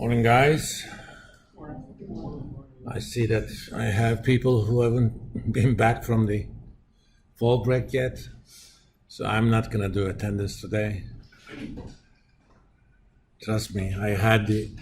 Morning, guys. I see that I have people who haven't been back from the fall break yet, so I'm not going to do attendance today. Trust me, I had the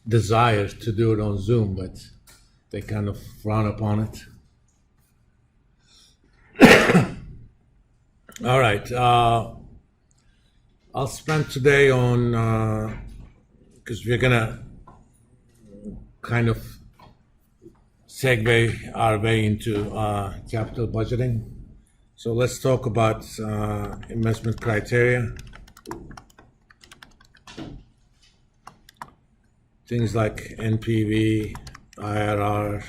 desire to do it on Zoom, but they kind of frown upon it. All right. I'll spend today on, because we're going to kind of segue our way into capital budgeting. So let's talk about investment criteria. Things like NPV, IRR,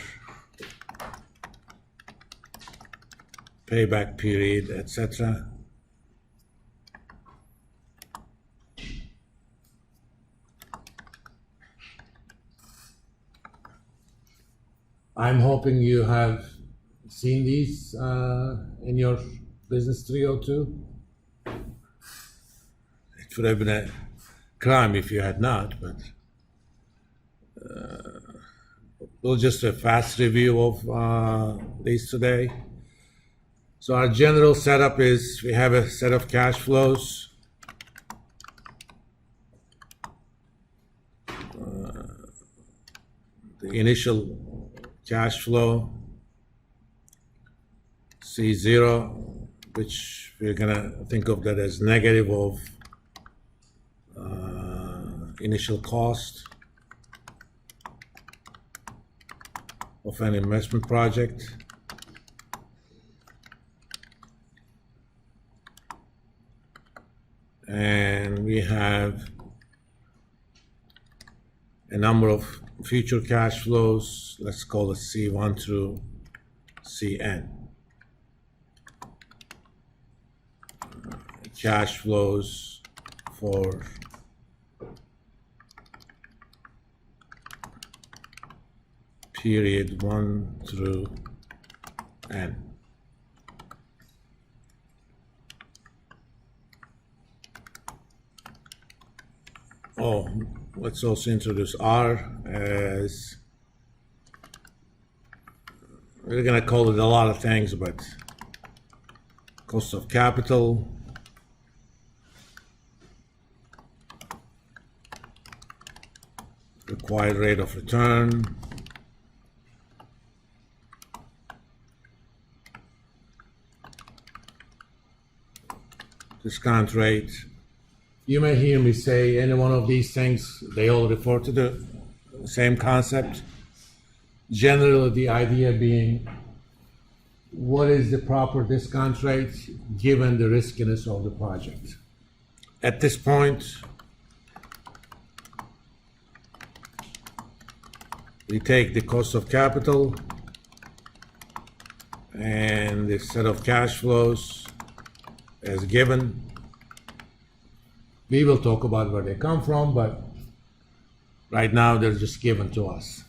payback period, etc. I'm hoping you have seen these in your Business 302. It would have been a crime if you had not, but we'll just do a fast review of these today. So our general setup is we have a set of cash flows. The initial cash flow, C0, which we're gonna think of that as negative of initial cost of an investment project. And we have a number of future cash flows, let's call it C1 through Cn. Cash flows for period 1 through N. Oh, let's also introduce R as, we're going to call it a lot of things, but cost of capital, required rate of return, discount rate. You may hear me say any one of these things, they all refer to the same concept. Generally, the idea being, what is the proper discount rate given the riskiness of the project? At this point, we take the cost of capital and the set of cash flows as given. We will talk about where they come from, but right now they're just given to us.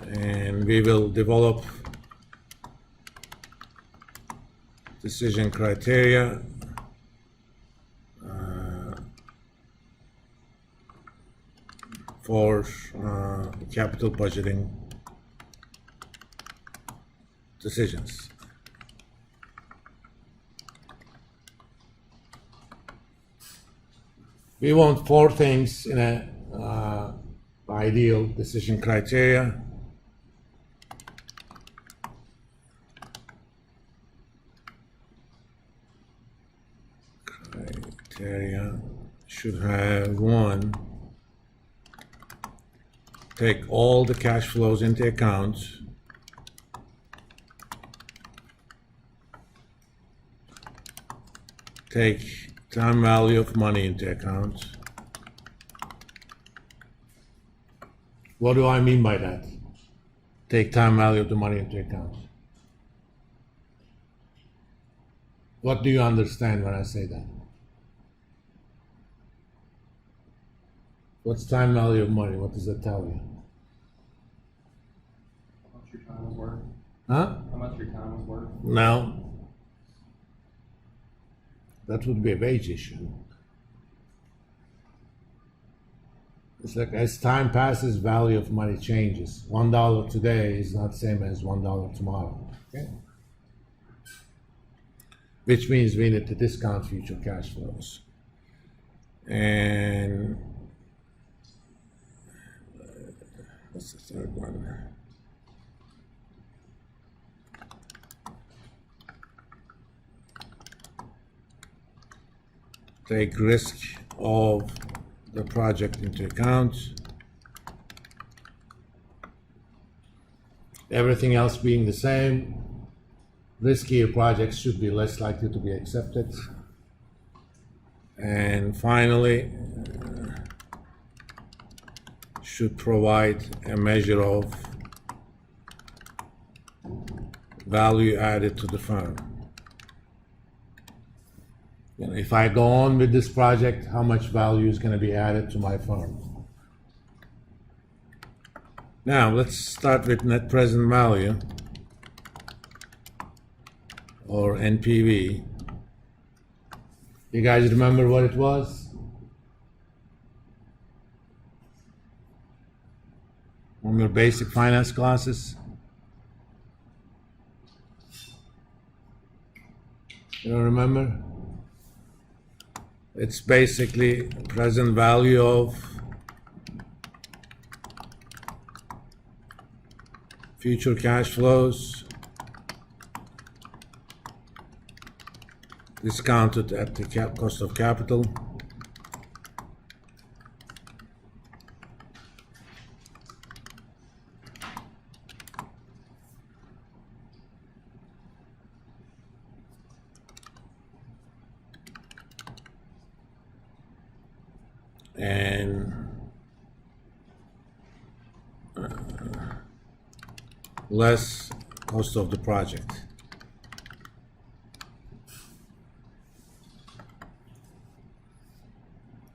And we will develop decision criteria for capital budgeting decisions. We want 4 things in a ideal decision criteria. Criteria should have 1, take all the cash flows into account. Take time value of money into account. What do I mean by that? Take time value of the money into account. What do you understand when I say that? What's time value of money? What does that tell you? How much your time is worth? Huh? How much your time is worth? No. That would be a wage issue. It's like as time passes, value of money changes. $1 today is not same as $1 tomorrow. Okay? Which means we need to discount future cash flows. And what's the third one? Take risk of the project into account. Everything else being the same, riskier projects should be less likely to be accepted. And finally, should provide a measure of value added to the firm. You know, if I go on with this project, how much value is going to be added to my firm? Now, let's start with net present value, or NPV. You guys remember what it was? From your basic finance classes? You don't remember? It's basically present value of future cash flows discounted at the cost of capital and less cost of the project.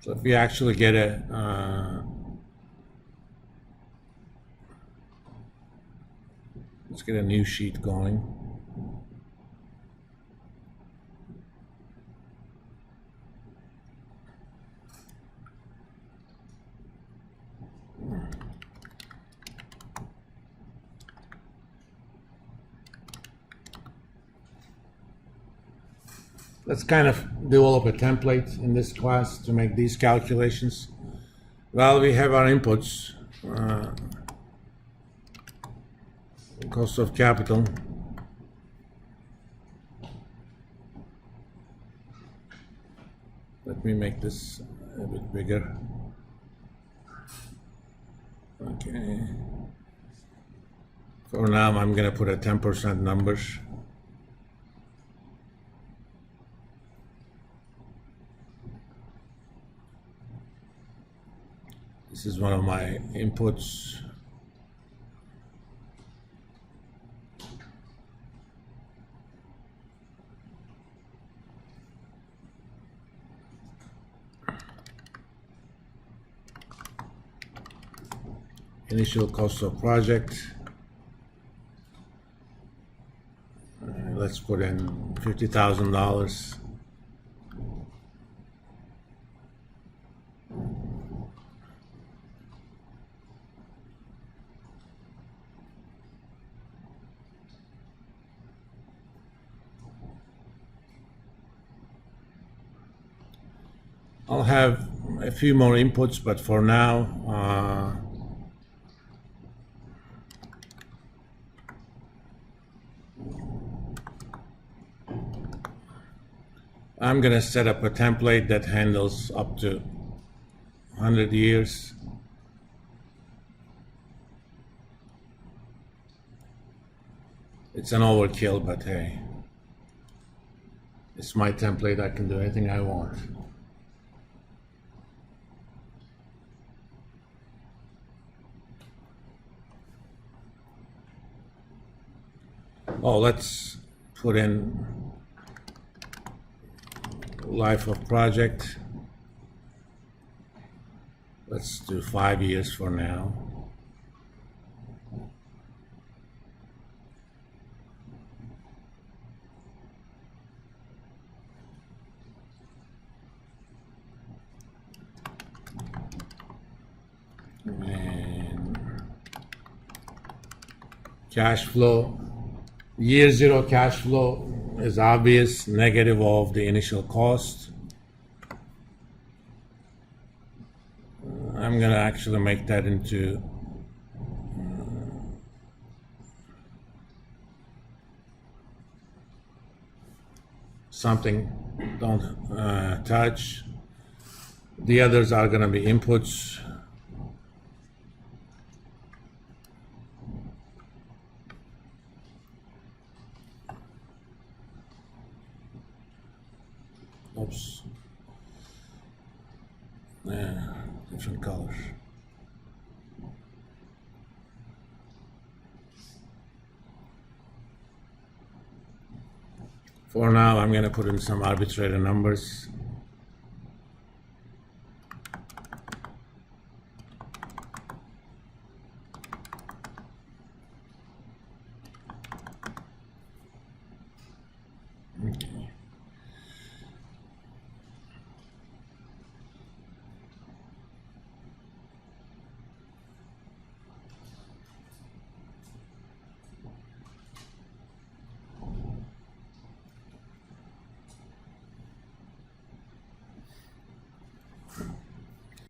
So if we actually get let's get a new sheet going. Let's kind of develop a template in this class to make these calculations. Well, we have our inputs, cost of capital, let me make this a bit bigger. Okay. For now, I'm going to put a 10% numbers. This is one of my inputs. Initial cost of project. Let's put in $50,000. I'll have a few more inputs, but for now, I'm going to set up a template that handles up to 100 years. It's an overkill, but hey, it's my template. I can do anything I want. Oh, let's put in life of project. Let's do 5 years for now. And cash flow, year zero cash flow is obvious, negative of the initial cost. I'm gonna actually make that into something don't touch. The others are gonna be inputs. Oops. Yeah, different colors. For now, I'm gonna put in some arbitrary numbers.